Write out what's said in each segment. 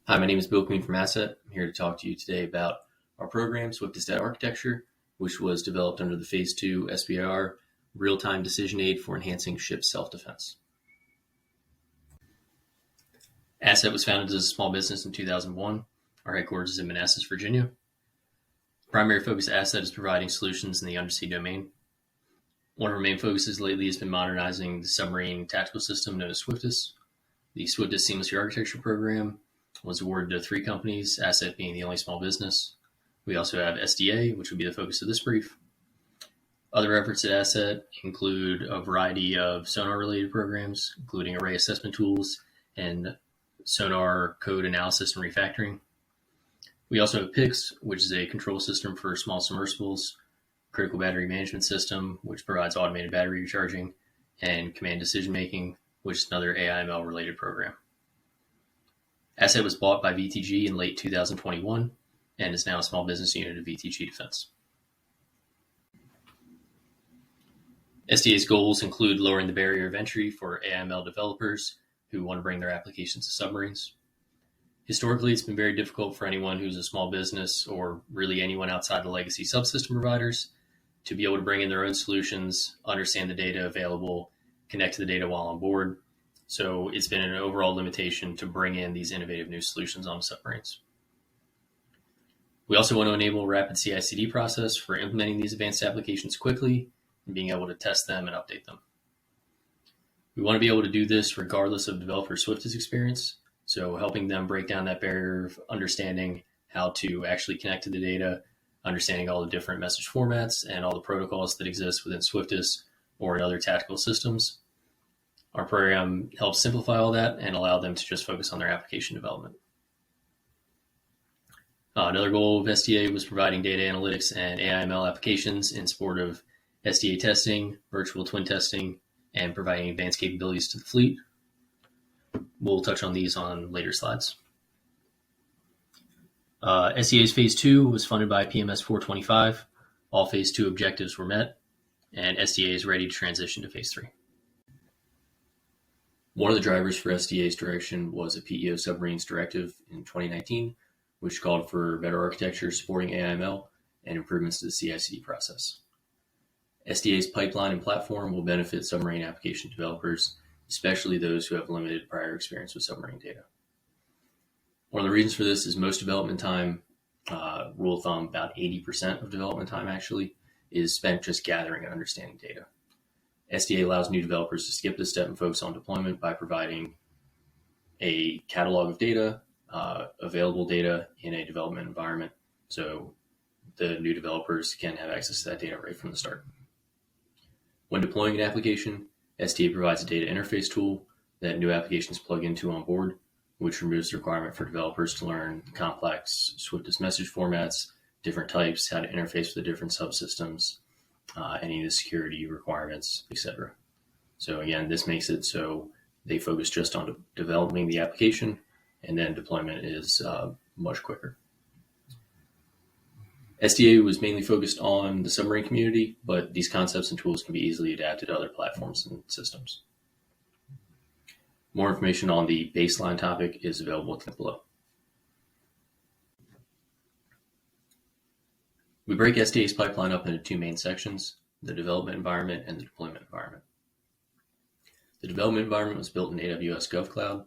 Hi, my name is Bill Queen from ASSETT. I'm here to talk to you today about our program, SDA Architecture, which was developed under the Phase 2 SBIR Real-Time Decision Aid for Enhancing Ship Self-Defense. ASSETT was founded as a small business in 2001. Our headquarters is in Manassas, Virginia. The primary focus of ASSETT is providing solutions in the undersea domain. One of our main focuses lately has been modernizing the submarine tactical system known as SWIFTUS. The SWIFTUS Seamless Architecture program was awarded to 3 companies, ASSETT being the only small business. We also have SDA, which would be the focus of this brief. Other efforts at ASSETT include a variety of sonar-related programs, including array assessment tools and sonar code analysis and refactoring. We also have PICS, which is a control system for small submersibles, critical battery management system, which provides automated battery recharging, and command decision-making, which is another AIML-related program. ASSETT was bought by VTG in late 2021 and is now a small business unit of VTG Defense. SDA's goals include lowering the barrier of entry for AIML developers who want to bring their applications to submarines. Historically, it's been very difficult for anyone who's a small business or really anyone outside the legacy subsystem providers to be able to bring in their own solutions, understand the data available, connect to the data while on board. So it's been an overall limitation to bring in these innovative new solutions on submarines. We also want to enable a rapid CI/CD process for implementing these advanced applications quickly and being able to test them and update them. We want to be able to do this regardless of developer SWIFTUS experience, so helping them break down that barrier of understanding how to actually connect to the data, understanding all the different message formats and all the protocols that exist within SWIFTUS or in other tactical systems. Our program helps simplify all that and allow them to just focus on their application development. Another goal of SDA was providing data analytics and AIML applications in support of SDA testing, virtual twin testing, and providing advanced capabilities to the fleet. We'll touch on these on later slides. SDA's Phase 2 was funded by PMS 425. All Phase 2 objectives were met, and SDA is ready to transition to Phase 3. One of the drivers for SDA's direction was a PEO submarines directive in 2019, which called for better architecture supporting AIML and improvements to the CI/CD process. SDA's pipeline and platform will benefit submarine application developers, especially those who have limited prior experience with submarine data. One of the reasons for this is most development time, rule of thumb, about 80% of development time actually, is spent just gathering and understanding data. SDA allows new developers to skip this step and focus on deployment by providing a catalog of data, available data in a development environment, so the new developers can have access to that data right from the start. When deploying an application, SDA provides a data interface tool that new applications plug into on board, which removes the requirement for developers to learn complex SWIFTUS message formats, different types, how to interface with the different subsystems, any of the security requirements, etc. So again, this makes it so they focus just on developing the application, and then deployment is much quicker. SDA was mainly focused on the submarine community, but these concepts and tools can be easily adapted to other platforms and systems. More information on the baseline topic is available at the link below. We break SDA's pipeline up into 2 main sections, the development environment and the deployment environment. The development environment was built in AWS GovCloud.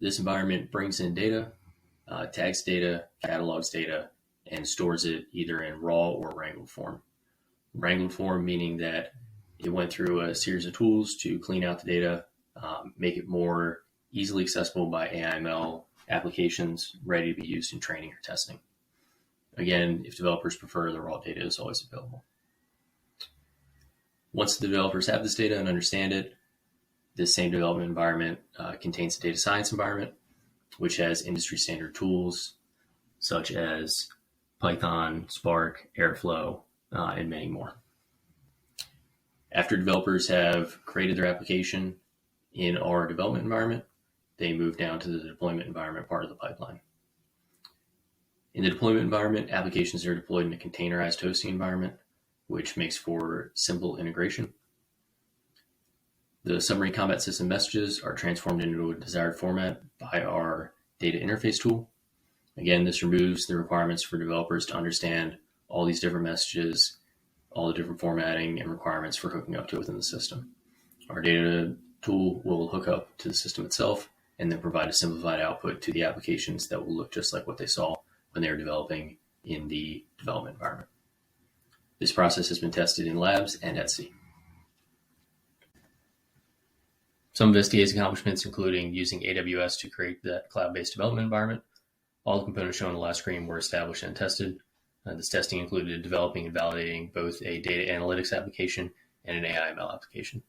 This environment brings in data, tags data, catalogs data, and stores it either in raw or wrangled form. Wrangled form meaning that it went through a series of tools to clean out the data, make it more easily accessible by AIML applications ready to be used in training or testing. Again, if developers prefer, the raw data is always available. Once the developers have this data and understand it, this same development environment contains a data science environment, which has industry standard tools such as Python, Spark, Airflow, and many more. After developers have created their application in our development environment, they move down to the deployment environment part of the pipeline. In the deployment environment, applications are deployed in a containerized hosting environment, which makes for simple integration. The submarine combat system messages are transformed into a desired format by our data interface tool. Again, this removes the requirements for developers to understand all these different messages, all the different formatting and requirements for hooking up to it within the system. Our data tool will hook up to the system itself and then provide a simplified output to the applications that will look just like what they saw when they were developing in the development environment. This process has been tested in labs and at sea. Some of SDA's accomplishments, including using AWS to create that cloud-based development environment. All the components shown on the last screen were established and tested. This testing included developing and validating both a data analytics application and an AI/ML application.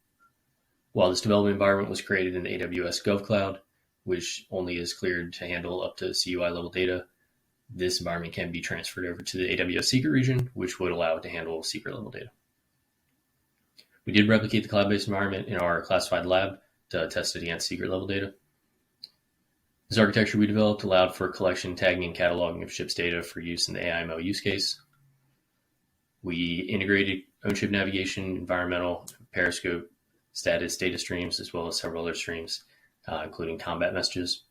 While this development environment was created in the AWS GovCloud, which only is cleared to handle up to CUI level data, this environment can be transferred over to the AWS secret region, which would allow it to handle secret level data. We did replicate the cloud-based environment in our classified lab to test it against secret level data. This architecture we developed allowed for collection, tagging, and cataloging of ships data for use in the AI/ML use case. We integrated OwnShip navigation, environmental, periscope, status data streams, as well as several other streams, including combat messages.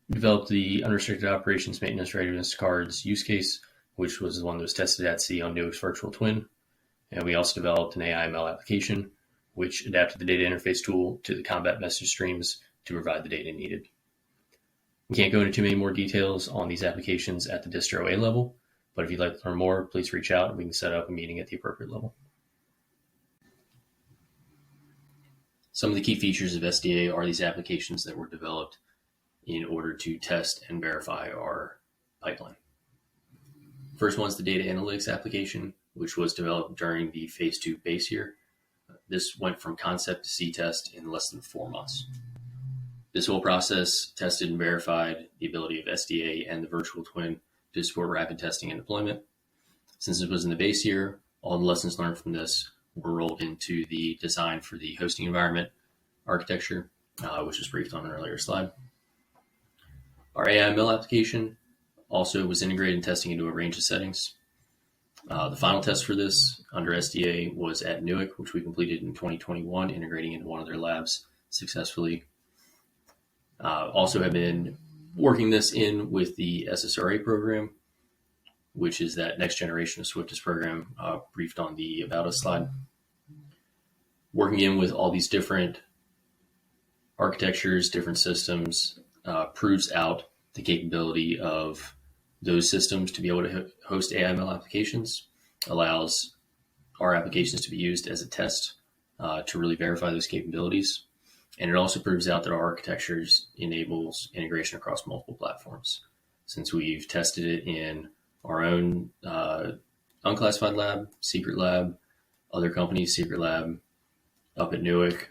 We developed the unrestricted operations maintenance readiness cards use case, which was the one that was tested at sea on Nuix's virtual twin. And we also developed an AI/ML application, which adapted the data interface tool to the combat message streams to provide the data needed. We can't go into too many more details on these applications at the distro A level, but if you'd like to learn more, please reach out and we can set up a meeting at the appropriate level. Some of the key features of SDA are these applications that were developed in order to test and verify our pipeline. First one's the data analytics application, which was developed during the Phase 2 base year. This went from concept to sea test in less than 4 months. This whole process tested and verified the ability of SDA and the virtual twin to support rapid testing and deployment. Since it was in the base year, all the lessons learned from this were rolled into the design for the hosting environment architecture, which was briefed on an earlier slide. Our AI/ML application also was integrated and testing into a range of settings. The final test for this under SDA was at Nuix, which we completed in 2021, integrating into one of their labs successfully. Also have been working this in with the SSRA program, which is that next generation of Swiftest program briefed on the About Us slide. Working in with all these different architectures, different systems, proves out the capability of those systems to be able to host AI/ML applications, allows our applications to be used as a test to really verify those capabilities. And it also proves out that our architectures enables integration across multiple platforms. Since we've tested it in our own unclassified lab, secret lab, other companies' secret lab, up at Nuix,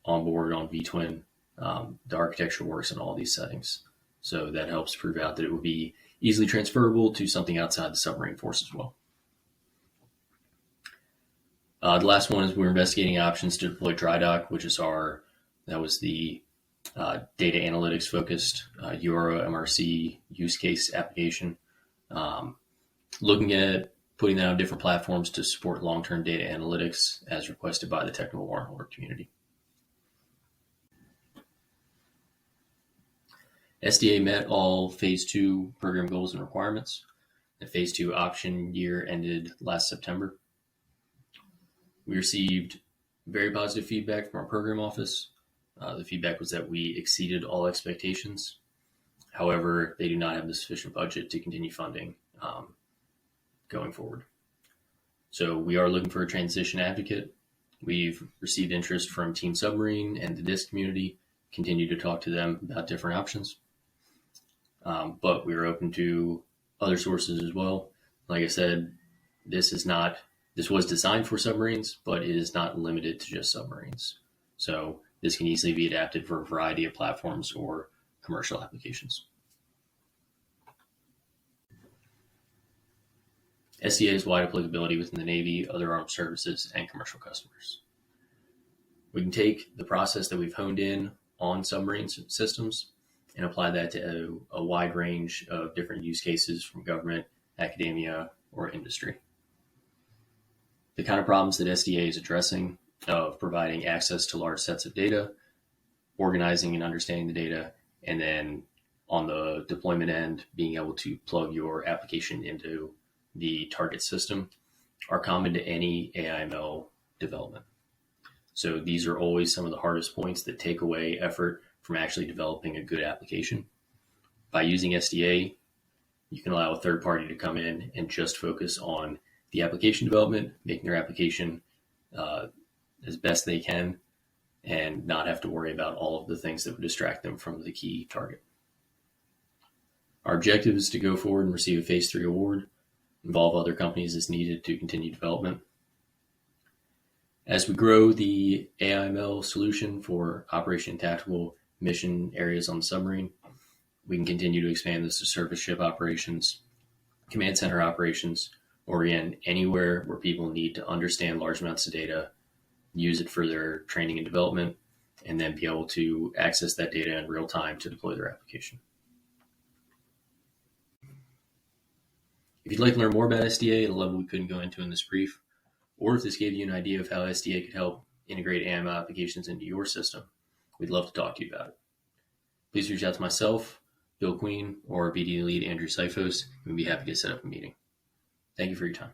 on board on vTwin, the architecture works in all these settings. So that helps prove out that it would be easily transferable to something outside the submarine force as well. The last one is we're investigating options to deploy DryDock, which is that was the data analytics focused URO MRC use case application. Looking at putting that on different platforms to support long-term data analytics as requested by the technical warrant holder community. SDA met all Phase 2 program goals and requirements. The Phase 2 option year ended last September. We received very positive feedback from our program office. The feedback was that we exceeded all expectations. However, they do not have the sufficient budget to continue funding going forward. So we are looking for a transition advocate. We've received interest from Team Submarine and the DISC community, continue to talk to them about different options. But we are open to other sources as well. Like I said, this was designed for submarines, but it is not limited to just submarines. So this can easily be adapted for a variety of platforms or commercial applications. SDA has wide applicability within the Navy, other armed services, and commercial customers. We can take the process that we've honed in on submarine systems and apply that to a wide range of different use cases from government, academia, or industry. The kind of problems that SDA is addressing of providing access to large sets of data, organizing and understanding the data, and then on the deployment end, being able to plug your application into the target system are common to any AIML development. So these are always some of the hardest points that take away effort from actually developing a good application. By using SDA, you can allow a third party to come in and just focus on the application development, making their application as best they can, and not have to worry about all of the things that would distract them from the key target. Our objective is to go forward and receive a Phase 3 award, involve other companies as needed to continue development. As we grow the AIML solution for operation tactical mission areas on the submarine, we can continue to expand this to surface ship operations, command center operations, or again, anywhere where people need to understand large amounts of data, use it for their training and development, and then be able to access that data in real time to deploy their application. If you'd like to learn more about SDA at a level we couldn't go into in this brief, or if this gave you an idea of how SDA could help integrate AML applications into your system, we'd love to talk to you about it. Please reach out to myself, Bill Queen, or BD lead Andrew Seifos, and we'd be happy to set up a meeting. Thank you for your time.